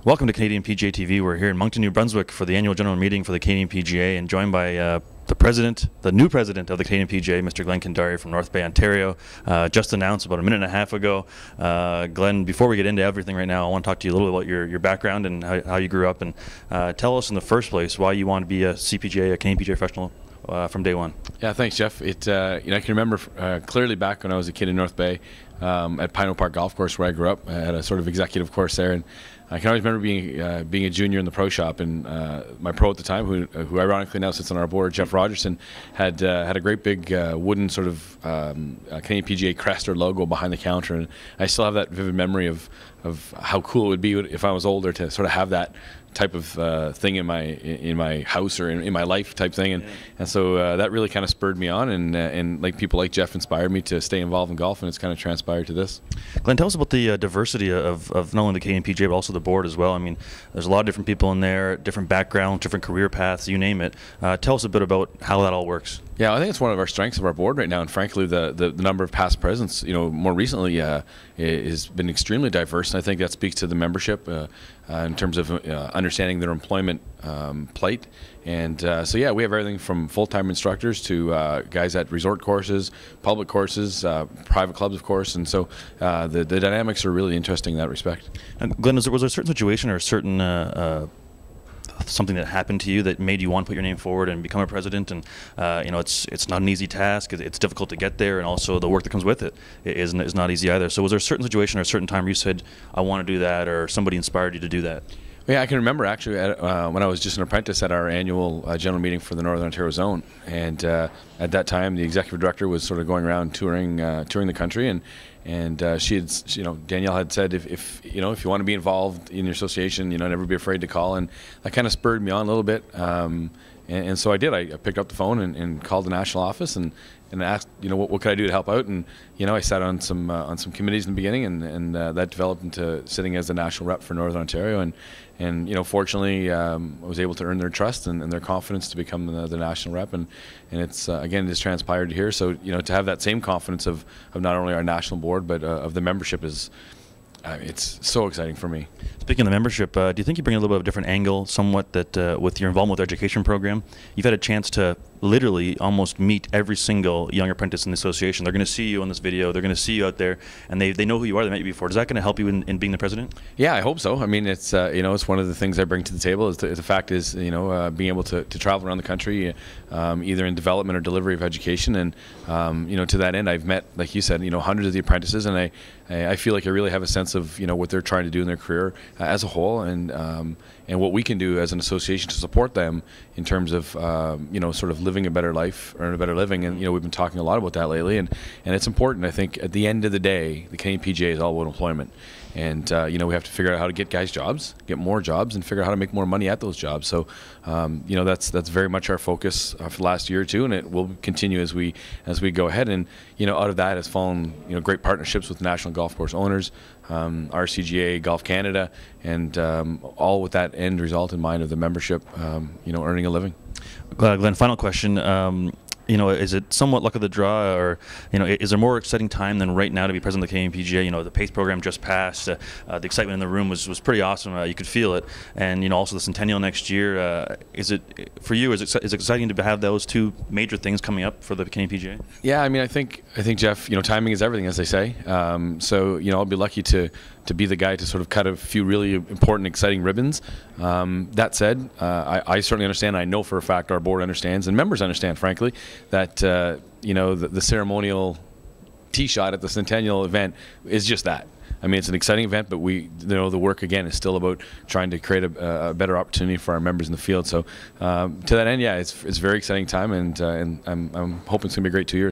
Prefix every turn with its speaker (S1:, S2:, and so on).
S1: Welcome to Canadian PGA TV. We're here in Moncton, New Brunswick for the annual general meeting for the Canadian PGA, and joined by the new president of the Canadian PGA, Mr. Cundari from North Bay, Ontario, just announced about a minute and a half ago. Glenn, before we get into everything right now, I want to talk to you a little bit about your background and how you grew up, and tell us in the first place why you want to be a CPGA, a Canadian PGA professional from day one.
S2: Yeah, thanks, Jeff. I can remember clearly back when I was a kid in North Bay at Pino Park Golf Course where I grew up. I had a sort of executive course there, and I can always remember being a junior in the pro shop, and my pro at the time, who ironically now sits on our board, Jeff Rogerson, had a great big wooden sort of Canadian PGA crest or logo behind the counter, and I still have that vivid memory of how cool it would be if I was older to sort of have that type of thing in my house or in my life type thing, and so that really kind of spurred me on, and like people like Jeff inspired me to stay involved in golf, and it's kind of transpired to this.
S1: Glenn, tell us about the diversity of not only the Canadian PGA but also the board as well. I mean, there's a lot of different people in there, different backgrounds, different career paths, you name it. Tell us a bit about how that all works.
S2: Yeah, I think it's one of our strengths of our board right now, and frankly, the number of past presidents, more recently, has been extremely diverse, and I think that speaks to the membership in terms of understanding their employment plight. And so yeah, we have everything from full-time instructors to guys at resort courses, public courses, private clubs, of course, and so the dynamics are really interesting in that respect.
S1: And Glenn, was there a certain situation or a certain something that happened to you that made you want to put your name forward and become a president? And it's not an easy task. It's difficult to get there, and also the work that comes with it is not easy either. So was there a certain situation or a certain time where you said, I want to do that, or somebody inspired you to do that?
S2: Yeah, I can remember actually when I was just an apprentice at our annual general meeting for the Northern Ontario Zone, and at that time the executive director was sort of going around touring the country, and she had, Danielle had said, if you want to be involved in your association, never be afraid to call, and that kind of spurred me on a little bit, and so I did. I picked up the phone and called the national office and asked, what could I do to help out, and I sat on some committees in the beginning, and that developed into sitting as the national rep for Northern Ontario, and fortunately I was able to earn their trust and their confidence to become the national rep, and it's again, it has transpired here. So to have that same confidence of not only our national board but of the membership is it's so exciting for me.
S1: Speaking of the membership, do you think you bring a little bit of a different angle somewhat that with your involvement with the education program? You've had a chance to literally almost meet every single young apprentice in the association. They're going to see you on this video, they're going to see you out there, and they know who you are, they met you before. Is that going to help you in being the president?
S2: Yeah, I hope so. I mean, it's it's one of the things I bring to the table. Is the fact is being able to travel around the country, either in development or delivery of education, and to that end, I've met, like you said, hundreds of the apprentices, and I feel like I really have a sense of what they're trying to do in their career as a whole, and what we can do as an association to support them in terms of sort of living a better life, earn a better living, and we've been talking a lot about that lately, and it's important. I think at the end of the day, the Canadian PGA is all about employment, and we have to figure out how to get guys jobs, get more jobs, and figure out how to make more money at those jobs. So that's very much our focus for the last year or two, and it will continue as we go ahead. And out of that has fallen great partnerships with national golf course owners, RCGA, Golf Canada, and all with that end result in mind of the membership earning a living.
S1: Glenn, final question. Is it somewhat luck of the draw, or is there a more exciting time than right now to be president of the Canadian PGA? The PACE program just passed. The excitement in the room was pretty awesome. You could feel it, and also the centennial next year. Is it for you? Is it exciting to have those two major things coming up for the Canadian PGA?
S2: Yeah, I mean, I think Jeff, timing is everything, as they say. So I'll be lucky to be the guy to sort of cut a few really important, exciting ribbons. That said, I certainly understand. I know for a fact our board understands, and members understand, frankly, that the ceremonial tee shot at the centennial event is just that. I mean, it's an exciting event, but the work again is still about trying to create a better opportunity for our members in the field. So to that end, yeah, it's a very exciting time, and I'm hoping it's going to be a great 2 years.